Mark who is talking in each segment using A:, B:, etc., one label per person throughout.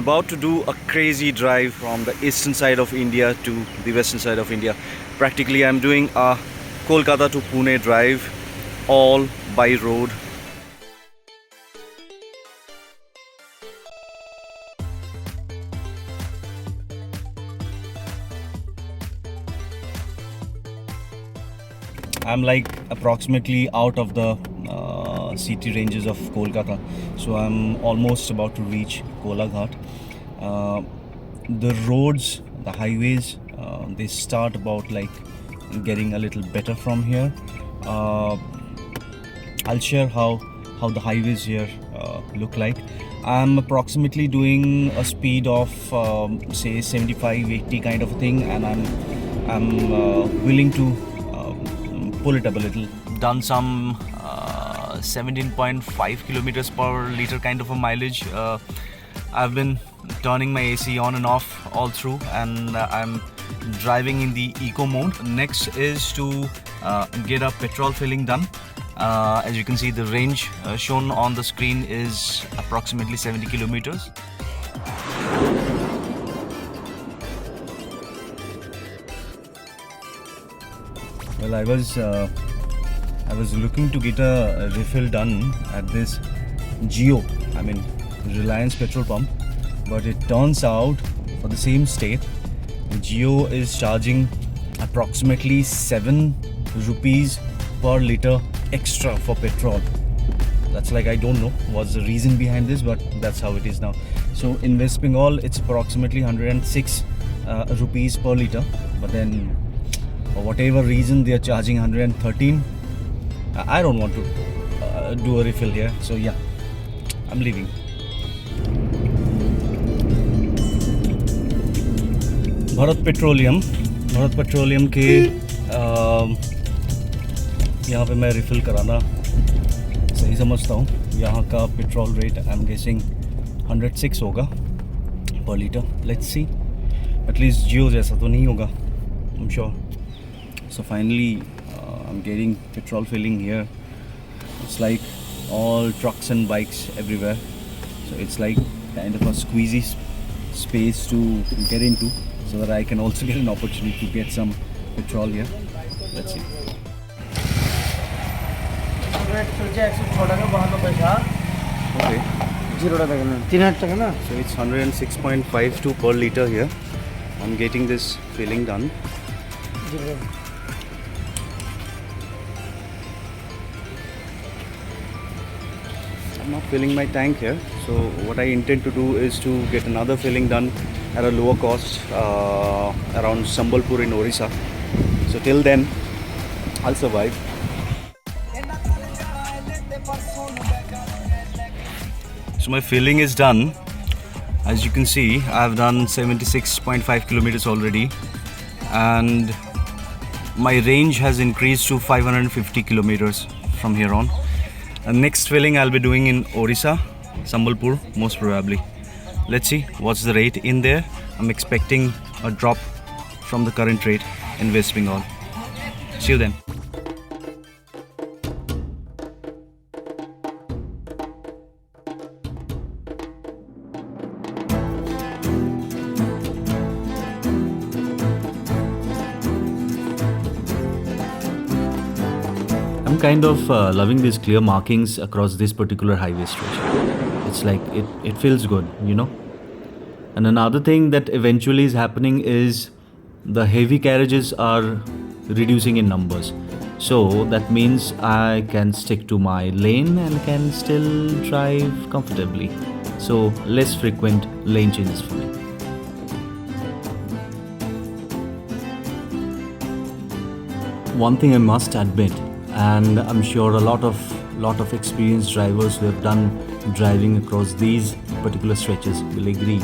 A: about to do a crazy drive from the eastern side of India to the western side of India. Practically I'm doing a Kolkata to Pune drive all by road. I'm like approximately out of the city ranges of Kolkata, so I'm almost about to reach Kolaghat. The roads, the highways, they start about like getting a little better from here. I'll share how the highways here look like. I'm approximately doing a speed of say 75-80 kind of thing, and I'm willing to pull it up a little. Done some 17.5 kilometers per liter kind of a mileage. I've been turning my AC on and off all through, and I'm driving in the eco mode. Next is to get a petrol filling done. As you can see, the range shown on the screen is approximately 70 kilometers. Well, I was looking to get a refill done at this Reliance petrol pump, but it turns out for the same state, Geo is charging approximately 7 rupees per liter extra for petrol. That's like, I don't know what's the reason behind this, but that's how it is now. So in West Bengal, it's approximately 106 rupees per liter, but then for whatever reason they are charging 113. I don't want to do a refill here, so yeah, I'm leaving. Bharat petroleum के यहाँ पे मैं refill कराना सही समझता हूँ. यहाँ का petrol rate I am guessing 106 होगा पर लीटर. लेट्स सी, एटलीस्ट जियो जैसा तो नहीं होगा, I am sure. So finally I'm getting petrol filling here. It's like all trucks and bikes everywhere, so it's like kind of a squeezy space to get into, so that I can also get an opportunity to get some petrol here. Let's see. Okay. So it's 106.52 per liter here. I'm getting this filling done. I'm not filling my tank here, so what I intend to do is to get another filling done at a lower cost around Sambalpur in Odisha. So till then, I'll survive. So my filling is done. As you can see, I've done 76.5 kilometers already, and my range has increased to 550 kilometers from here on. The next filling I'll be doing in Odisha, Sambalpur, most probably. Let's see what's the rate in there. I'm expecting a drop from the current rate in West Bengal. See you then. I'm kind of loving these clear markings across this particular highway stretch. It's like it feels good, you know. And another thing that eventually is happening is the heavy carriages are reducing in numbers. So that means I can stick to my lane and can still drive comfortably. So less frequent lane changes for me. One thing I must admit, and I'm sure a lot of experienced drivers who have done driving across these particular stretches will agree,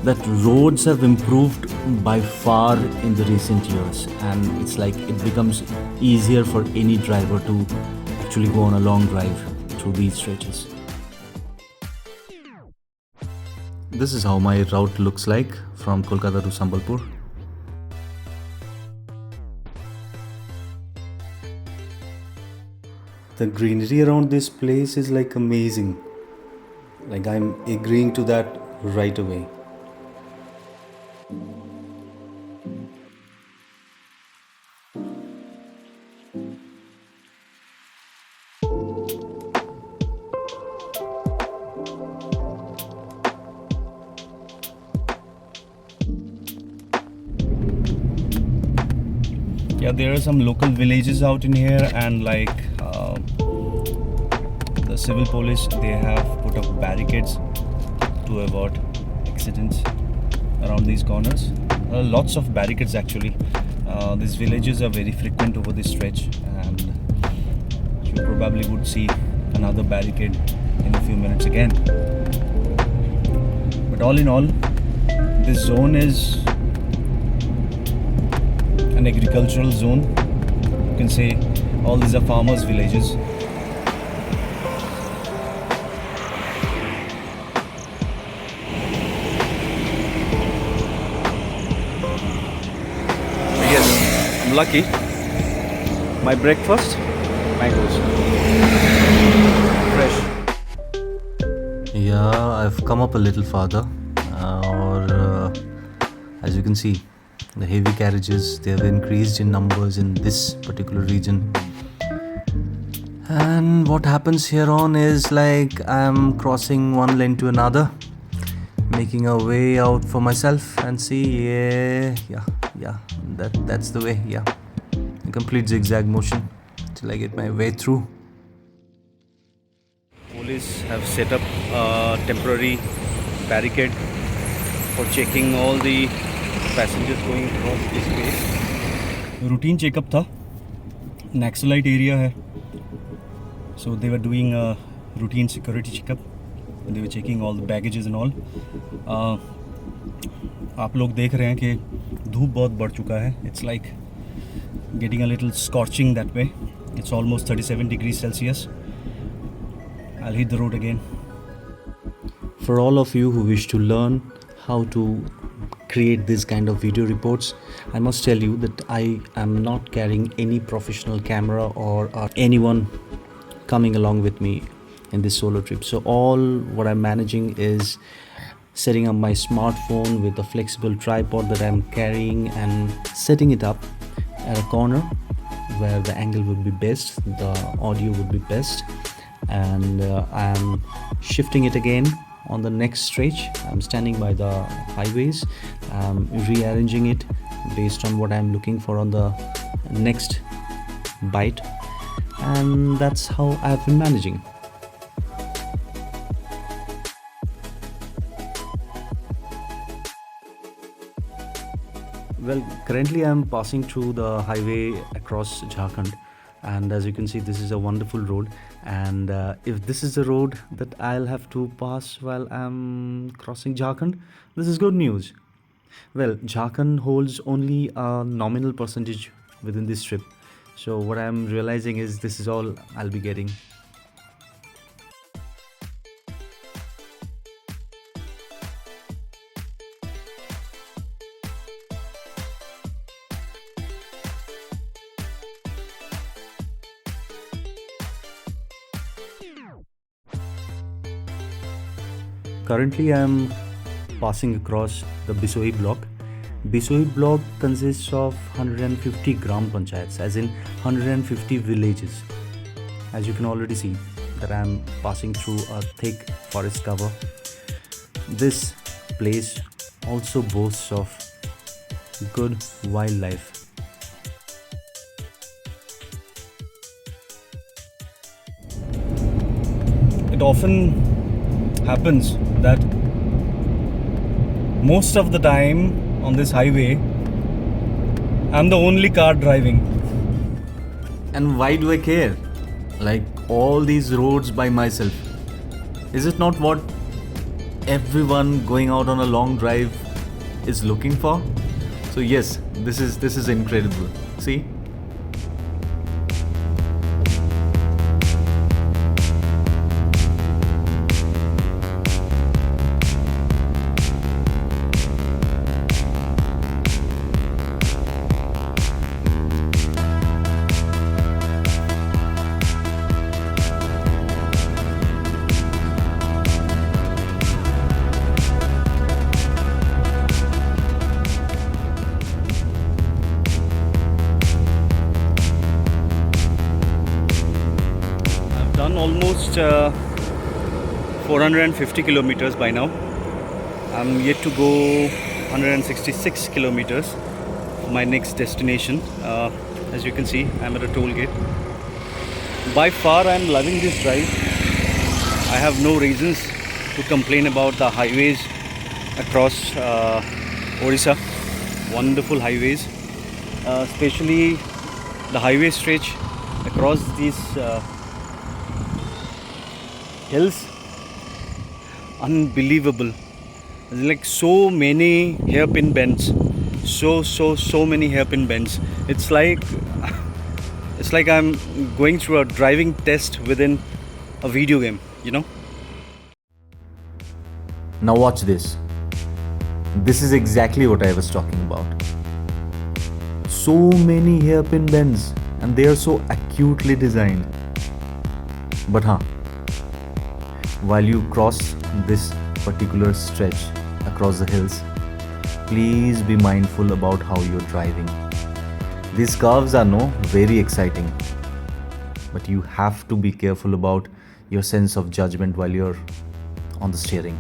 A: that roads have improved by far in the recent years, and it's like it becomes easier for any driver to actually go on a long drive through these stretches. This is how my route looks like from Kolkata to Sambalpur. The greenery around this place is like amazing. Like I'm agreeing to that right away. Yeah, there are some local villages out in here, and like the civil police, they have put up barricades to avoid accidents around these corners. Lots of barricades actually. These villages are very frequent over this stretch, and you probably would see another barricade in a few minutes again. But all in all, this zone is an agricultural zone. You can say all these are farmers' villages. Yes, I'm lucky. My breakfast, mangoes, fresh. Yeah, I've come up a little farther, as you can see, the heavy carriages, they have increased in numbers in this particular region. And what happens here on is like I'm crossing one lane to another, making a way out for myself, and see, yeah, that's the way, yeah. A complete zigzag motion till I get my way through. Police have set up a temporary barricade for checking all the passengers going across this way. Routine checkup था, Naxalite area है, so they were doing a routine security checkup. They were checking all the baggages and all. आप लोग देख रहे हैं कि धूप बहुत बढ़ चुका है. It's like getting a little scorching that way. It's almost 37 degrees Celsius. I'll hit the road again. For all of you who wish to learn how to create this kind of video reports, I must tell you that I am not carrying any professional camera or anyone coming along with me in this solo trip. So all what I'm managing is setting up my smartphone with a flexible tripod that I'm carrying and setting it up at a corner where the angle would be best, the audio would be best, and I'm shifting it again on the next stretch. I'm standing by the highways, rearranging it based on what I'm looking for on the next bite, and that's how I've been managing. Well, currently I'm passing through the highway across Jharkhand, and as you can see, this is a wonderful road. And if this is the road that I'll have to pass while I'm crossing Jharkhand, this is good news. Well, Jharkhand holds only a nominal percentage within this trip, so what I'm realizing is this is all I'll be getting. Currently, I am passing across the Bisoi block. Bisoi block consists of 150 gram panchayats, as in 150 villages. As you can already see that I am passing through a thick forest cover. This place also boasts of good wildlife. It often happens that most of the time on this highway I'm the only car driving. And why do I care? Like all these roads by myself. Is it not what everyone going out on a long drive is looking for? So yes, this is incredible. See? done almost 450 kilometers by now. I'm yet to go 166 kilometers for my next destination. As you can see, I'm at a toll gate. By far, I'm loving this drive. I have no reasons to complain about the highways across Odisha. Wonderful highways, especially the highway stretch across these hills. Unbelievable. Like so many hairpin bends, so many hairpin bends. It's like I'm going through a driving test within a video game, you know.
B: Now watch this. This is exactly what I was talking about. So many hairpin bends, and they are so acutely designed. But while you cross this particular stretch across the hills, please be mindful about how you're driving. These curves are very exciting, but you have to be careful about your sense of judgment while you're on the steering.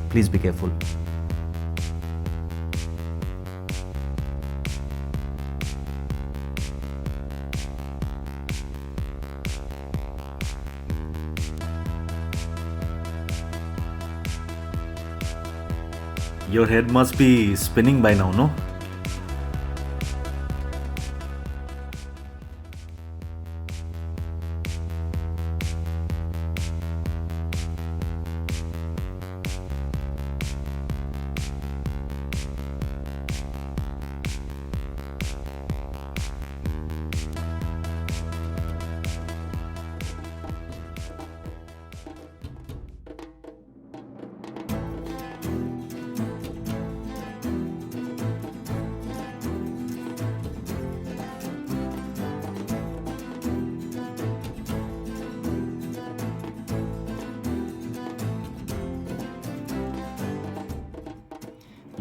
B: Please be careful. Your head must be spinning by now, no?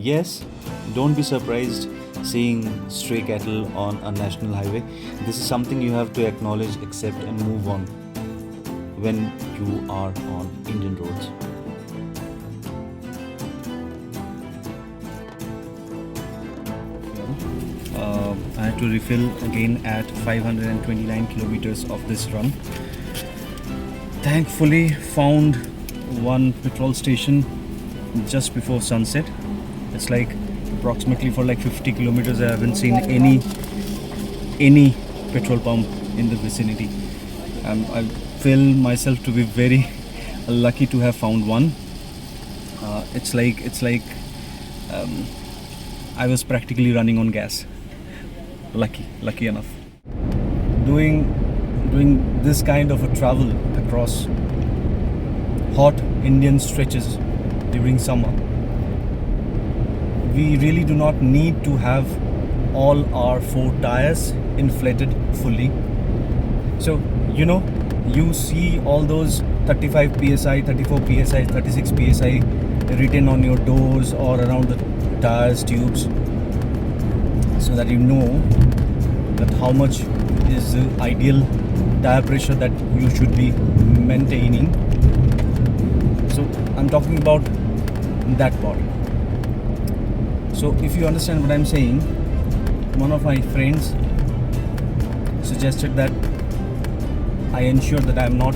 B: Yes, don't be surprised seeing stray cattle on a national highway. This is something you have to acknowledge, accept and move on when you are on Indian roads.
A: I had to refill again at 529 kilometers of this run. Thankfully found one petrol station just before sunset. It's like approximately for like 50 kilometers I haven't seen any petrol pump in the vicinity. I feel myself to be very lucky to have found one. It's like I was practically running on gas. Lucky enough. Doing this kind of a travel across hot Indian stretches during summer, we really do not need to have all our 4 tires inflated fully. So you see all those 35 psi, 34 psi, 36 psi written on your doors or around the tires tubes, so that you know that how much is the ideal tire pressure that you should be maintaining. So I'm talking about that part. So if you understand what I'm saying, one of my friends suggested that I ensure that I'm not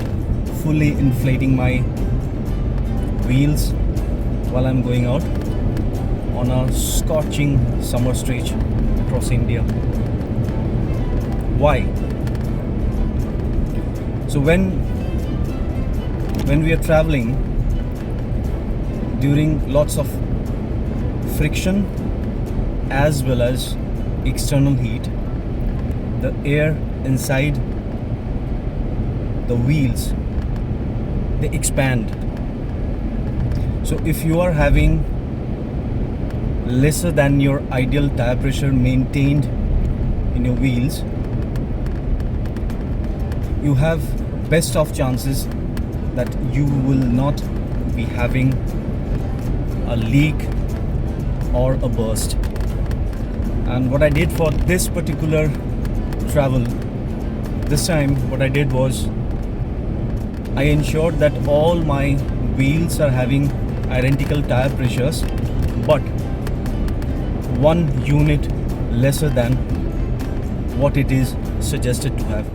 A: fully inflating my wheels while I'm going out on a scorching summer stretch across India. Why? So when we are traveling during lots of friction as well as external heat, the air inside the wheels, they expand. So if you are having lesser than your ideal tire pressure maintained in your wheels, you have best of chances that you will not be having a leak or a burst. And what I did for this particular travel, this time what I did was I ensured that all my wheels are having identical tire pressures, but one unit lesser than what it is suggested to have.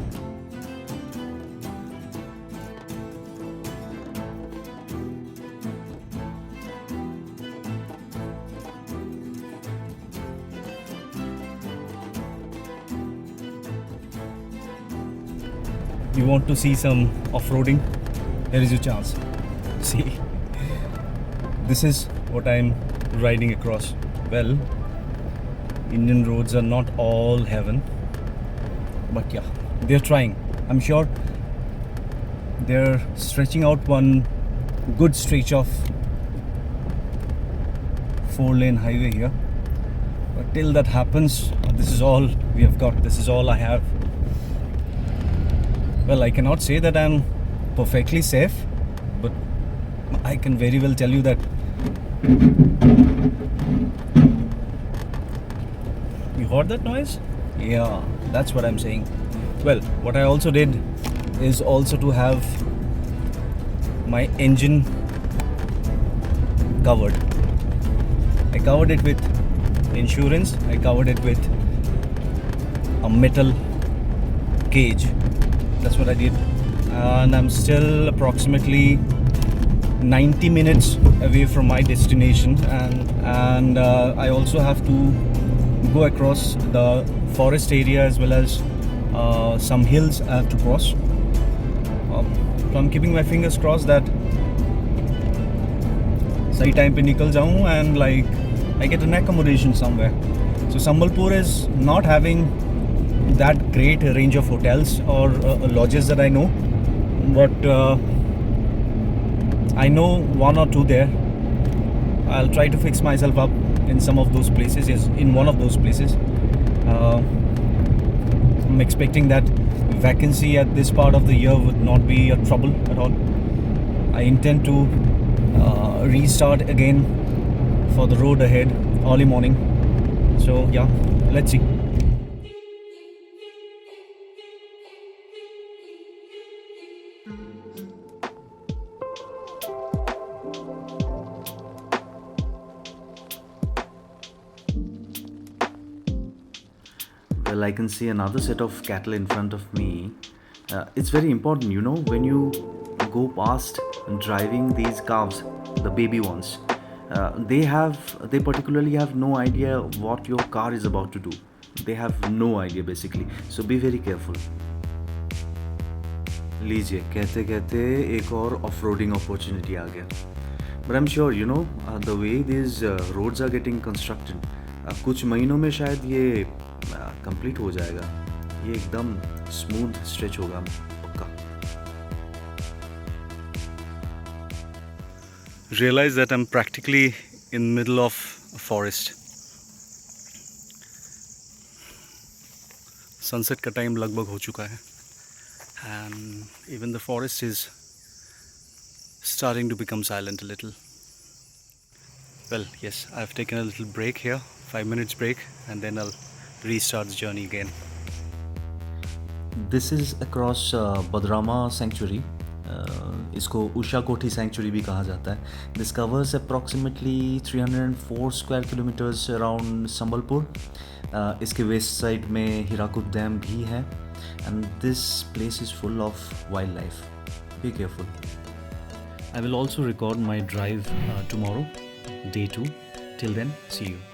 A: You want to see some off-roading? Here is your chance. See, this is what I'm riding across. Well, Indian roads are not all heaven, but yeah, they're trying. I'm sure they're stretching out one good stretch of 4-lane highway here. But till that happens, this is all we have got. This is all I have. Well, I cannot say that I'm perfectly safe, but I can very well tell you that you heard that noise? Yeah, that's what I'm saying. Well, what I also did is also to have my engine covered. I covered it with insurance. I covered it with a metal cage. That's what I did, and I'm still approximately 90 minutes away from my destination, and I also have to go across the forest area as well as some hills I have to cross. So I'm keeping my fingers crossed that सही time पे निकल जाऊँ and like I get an accommodation somewhere. So Sambalpur is not having that great range of hotels or lodges that I know, but I know one or two there. I'll try to fix myself up in some of those places, in one of those places. I'm expecting that vacancy at this part of the year would not be a trouble at all. I intend to restart again for the road ahead early morning. So yeah, let's see.
B: Well, I can see another set of cattle in front of me. It's very important, you know, when you go past driving these calves, the baby ones, they particularly have no idea what your car is about to do. They have no idea basically. So be very careful. लीजिए कहते कहते एक और off-roading opportunity आ गया. But I'm sure, you know, the way these roads are getting constructed, कुछ महीनों में शायद ये कंप्लीट हो जाएगा. ये एकदम स्मूथ स्ट्रेच होगा पक्का.
A: Realize that I'm practically in the middle of a forest. Sunset का टाइम लगभग हो चुका है, and even the forest is starting to become silent a little. Well, yes, I've taken a little break here, 5 minutes break, and then I'll restart the journey again.
B: This is across Badrama Sanctuary. इसको उषा कोठी century भी कहा जाता है. This covers approximately 304 square kilometers around Sambalpur. इसके west side में Hirakud dam भी है, and this place is full of wildlife. Be careful.
A: I will also record my drive tomorrow, day 2. Till then, see you.